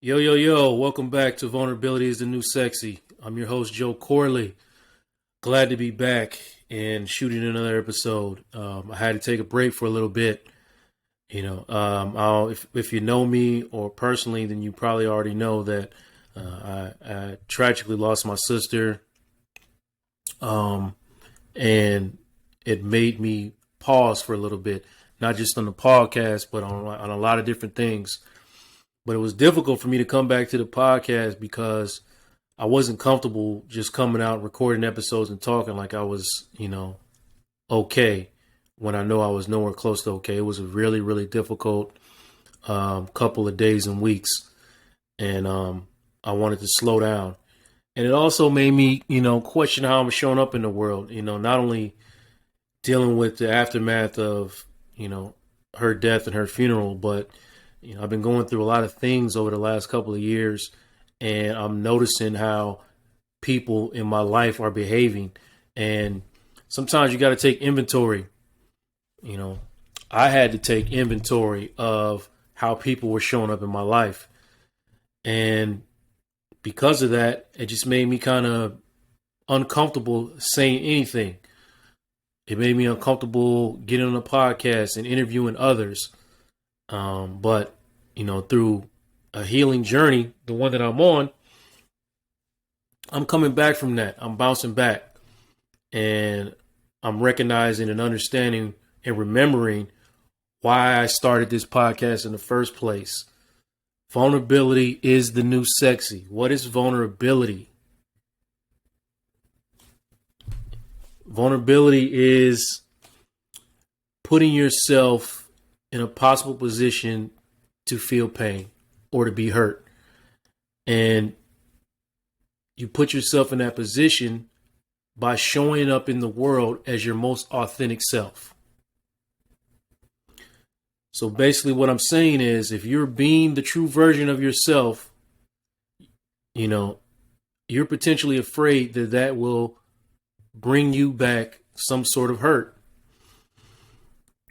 Yo, yo, yo, welcome back to Vulnerability is the New Sexy. I'm your host, Joe Corley. Glad to be back and shooting another episode. I had to take a break for a little bit. If you know me or personally, then you probably already know that I tragically lost my sister. And it made me pause for a little bit, not just on the podcast, but on a lot of different things. But it was difficult for me to come back to the podcast because I wasn't comfortable just coming out, recording episodes and talking like I was, okay when I know I was nowhere close to okay. It was a really, really difficult couple of days and weeks. And I wanted to slow down. And it also made me, question how I'm showing up in the world, not only dealing with the aftermath of, her death and her funeral, but I've been going through a lot of things over the last couple of years, and I'm noticing how people in my life are behaving. And sometimes you got to take inventory. I had to take inventory of how people were showing up in my life. And because of that, it just made me kind of uncomfortable saying anything. It made me uncomfortable getting on a podcast and interviewing others. But through a healing journey, the one that I'm on, I'm coming back from that. I'm bouncing back, and I'm recognizing and understanding and remembering why I started this podcast in the first place. Vulnerability is the new sexy. What is vulnerability? Vulnerability is putting yourself in a possible position to feel pain or to be hurt. And you put yourself in that position by showing up in the world as your most authentic self. So basically what I'm saying is, if you're being the true version of yourself, you're potentially afraid that that will bring you back some sort of hurt,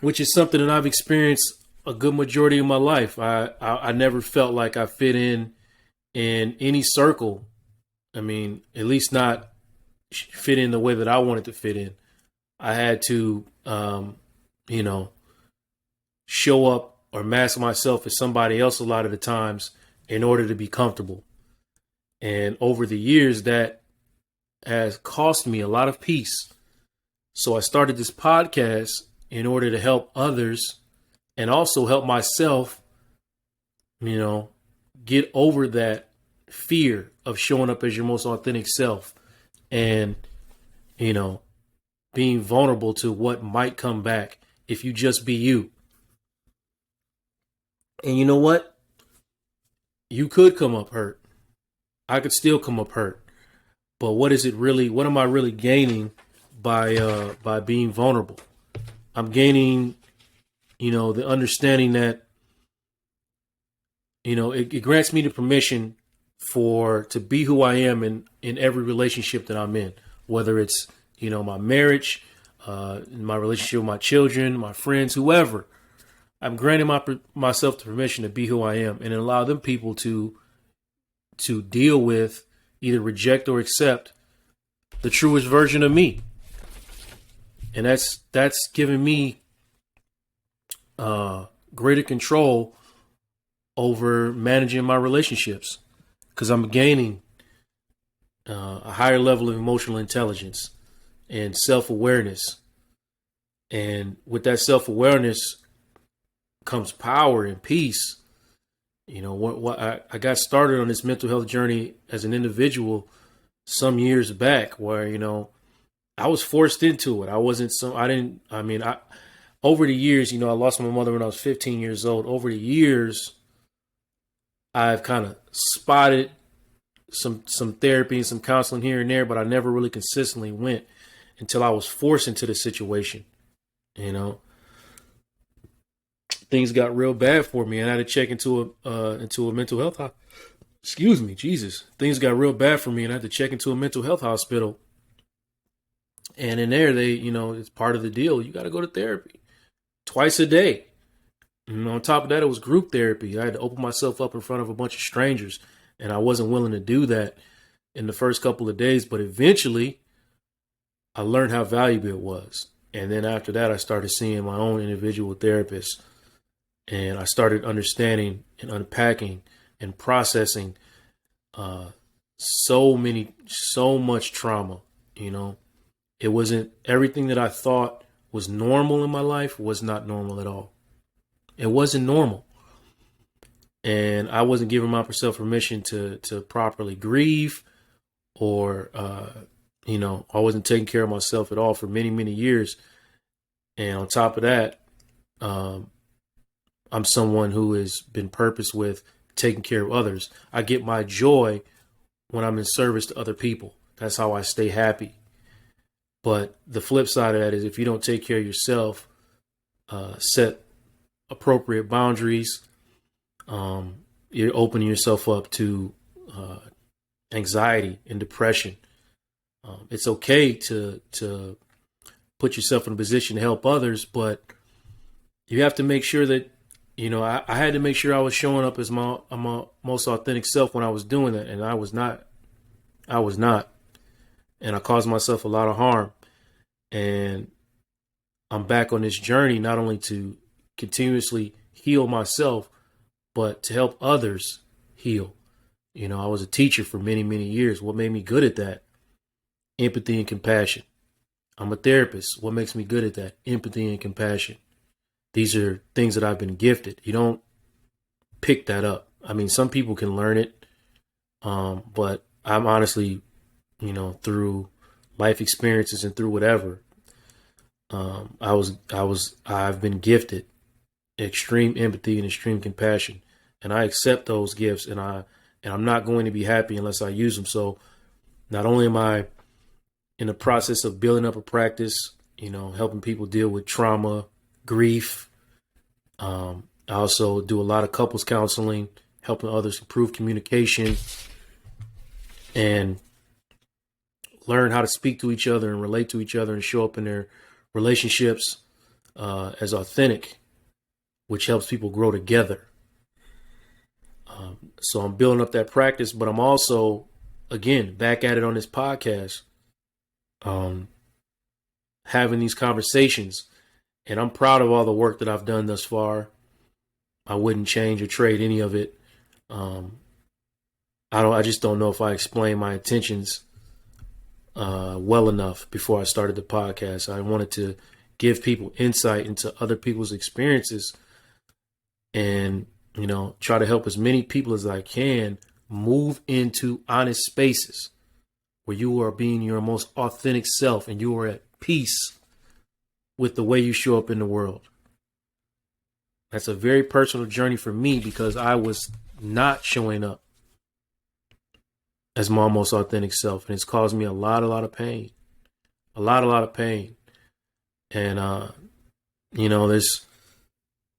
which is something that I've experienced a good majority of my life. I never felt like I fit in any circle. I mean, at least not fit in the way that I wanted to fit in. I had to, show up or mask myself as somebody else a lot of the times in order to be comfortable. And over the years, that has cost me a lot of peace. So I started this podcast in order to help others and also help myself, get over that fear of showing up as your most authentic self and, being vulnerable to what might come back if you just be you. And you know what? You could come up hurt. I could still come up hurt. But what am I really gaining by being vulnerable? I'm gaining, the understanding that, it grants me the permission to be who I am in every relationship that I'm in, whether it's, my marriage, my relationship with my children, my friends, whoever. I'm granting myself the permission to be who I am and allow them people to deal with, either reject or accept, the truest version of me. And that's given me greater control over managing my relationships, because I'm gaining a higher level of emotional intelligence and self-awareness. And with that self-awareness comes power and peace. I got started on this mental health journey as an individual some years back, where, I was forced into it. Over the years, I lost my mother when I was 15 years old. Over the years, I've kind of spotted some therapy and some counseling here and there, but I never really consistently went until I was forced into the situation. Things got real bad for me, and I had to check into a mental health. Excuse me, Jesus. Things got real bad for me, and I had to check into a mental health hospital. And in there, they, it's part of the deal. You got to go to therapy twice a day. And on top of that, it was group therapy. I had to open myself up in front of a bunch of strangers, and I wasn't willing to do that in the first couple of days. But eventually, I learned how valuable it was. And then after that, I started seeing my own individual therapist, and I started understanding and unpacking and processing so much trauma. You know, it wasn't everything that I thought was normal in my life was not normal at all. It wasn't normal. And I wasn't giving myself permission to properly grieve or, I wasn't taking care of myself at all for many, many years. And on top of that, I'm someone who has been purpose with taking care of others. I get my joy when I'm in service to other people. That's how I stay happy. But the flip side of that is if you don't take care of yourself, set appropriate boundaries, you're opening yourself up to anxiety and depression. It's okay to put yourself in a position to help others, but you have to make sure that, I had to make sure I was showing up as my most authentic self when I was doing that. And I was not. And I caused myself a lot of harm. And I'm back on this journey, not only to continuously heal myself, but to help others heal. I was a teacher for many, many years. What made me good at that? Empathy and compassion. I'm a therapist. What makes me good at that? Empathy and compassion. These are things that I've been gifted. You don't pick that up. I mean, some people can learn it. But I'm honestly, through life experiences and through whatever, I've been gifted extreme empathy and extreme compassion, and I accept those gifts, and I'm not going to be happy unless I use them. So not only am I in the process of building up a practice, helping people deal with trauma, grief. I also do a lot of couples counseling, helping others improve communication and learn how to speak to each other and relate to each other and show up in their relationships as authentic, which helps people grow together. So I'm building up that practice, but I'm also, again, back at it on this podcast, having these conversations. And I'm proud of all the work that I've done thus far. I wouldn't change or trade any of it. I just don't know if I explained my intentions well enough before I started the podcast. I wanted to give people insight into other people's experiences and, try to help as many people as I can move into honest spaces where you are being your most authentic self and you are at peace with the way you show up in the world. That's a very personal journey for me because I was not showing up as my most authentic self. And it's caused me a lot of pain, a lot of pain. And,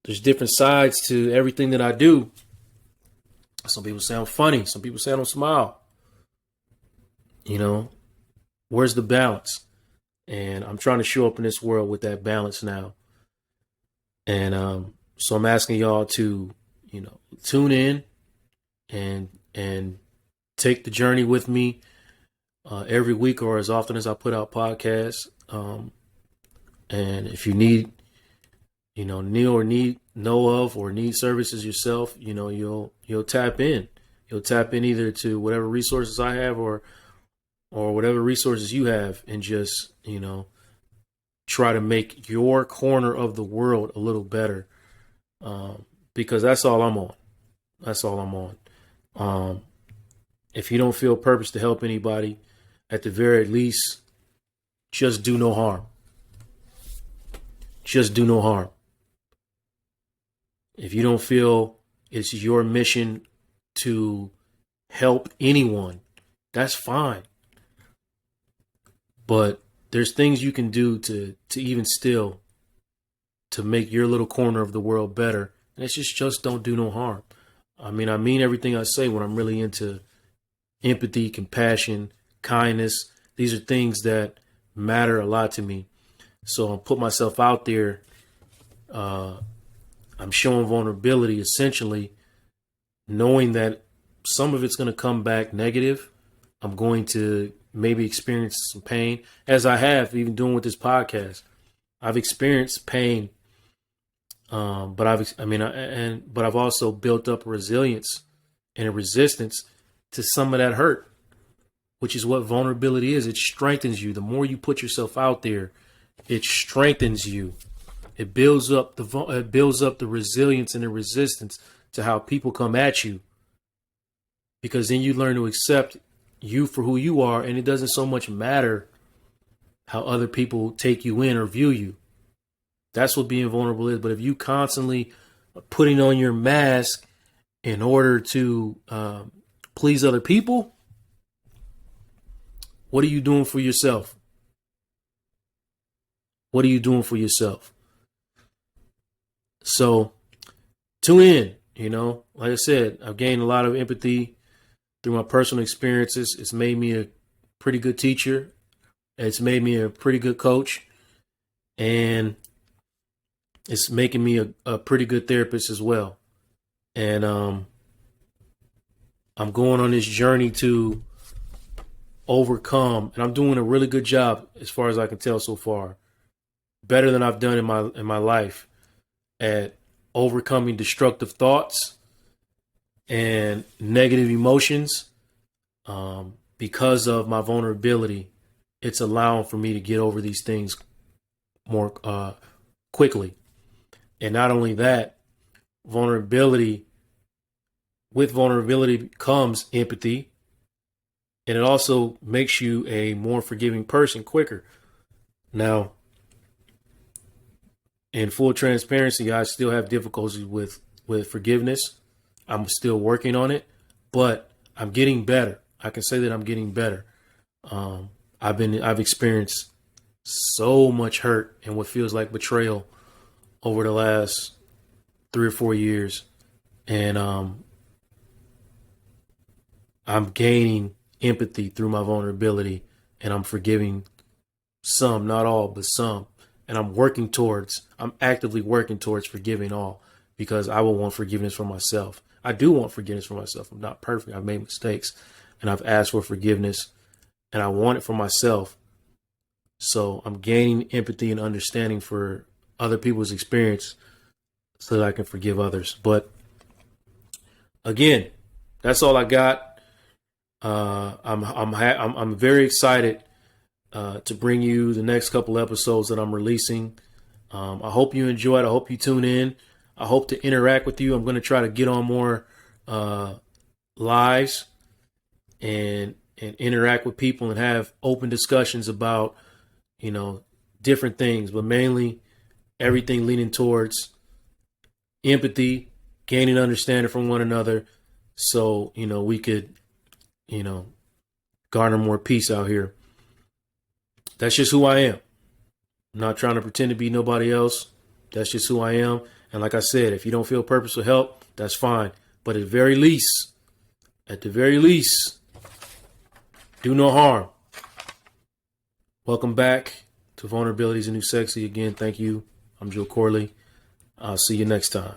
there's different sides to everything that I do. Some people say I'm funny. Some people say I don't smile. Where's the balance? And I'm trying to show up in this world with that balance now. And so I'm asking y'all to, tune in and take the journey with me every week or as often as I put out podcasts. And if you need, know of or need services yourself, you'll tap in. You'll tap in either to whatever resources I have or whatever resources you have and just, try to make your corner of the world a little better. Because that's all I'm on. That's all I'm on. If you don't feel purpose to help anybody, at the very least, just do no harm. Just do no harm. If you don't feel it's your mission to help anyone, that's fine. But there's things you can do to even still to make your little corner of the world better. And it's just don't do no harm. I mean everything I say when I'm really into empathy, compassion, kindness. These are things that matter a lot to me. So I'll put myself out there I'm showing vulnerability, essentially knowing that some of it's going to come back negative. I'm going to maybe experience some pain, as I have even doing with this podcast. I've experienced pain, but I've also built up resilience and a resistance to some of that hurt, which is what vulnerability is. It strengthens you. The more you put yourself out there, it strengthens you. It builds up the resilience and the resistance to how people come at you, because then you learn to accept you for who you are, and it doesn't so much matter how other people take you in or view you. That's what being vulnerable is. But if you constantly are putting on your mask in order to please other people, what are you doing for yourself? What are you doing for yourself? So tune in. Like I said, I've gained a lot of empathy through my personal experiences. It's made me a pretty good teacher. It's made me a pretty good coach. And it's making me a pretty good therapist as well. And I'm going on this journey to overcome, and I'm doing a really good job as far as I can tell so far. Better than I've done in my life at overcoming destructive thoughts and negative emotions. Because of my vulnerability, it's allowing for me to get over these things more quickly. And not only that, with vulnerability comes empathy, and it also makes you a more forgiving person quicker. Now, in full transparency, I still have difficulties with forgiveness. I'm still working on it, but I'm getting better. I can say that I'm getting better. I've experienced so much hurt and what feels like betrayal over the last 3 or 4 years. And I'm gaining empathy through my vulnerability, and I'm forgiving some, not all, but some. And I'm actively working towards forgiving all, because I will want forgiveness for myself. I do want forgiveness for myself. I'm not perfect. I've made mistakes, and I've asked for forgiveness, and I want it for myself. So I'm gaining empathy and understanding for other people's experience so that I can forgive others. But again, that's all I got. I'm very excited to bring you the next couple episodes that I'm releasing. I hope you enjoy it. I hope you tune in. I hope to interact with you. I'm going to try to get on more lives and interact with people and have open discussions about, different things, but mainly everything leaning towards empathy, gaining understanding from one another, so we could garner more peace out here. That's just who I am. I'm not trying to pretend to be nobody else. That's just who I am. And like I said, if you don't feel purpose or help, that's fine. But at the very least, do no harm. Welcome back to Vulnerabilities and New Sexy. Again, thank you. I'm Joe Corley. I'll see you next time.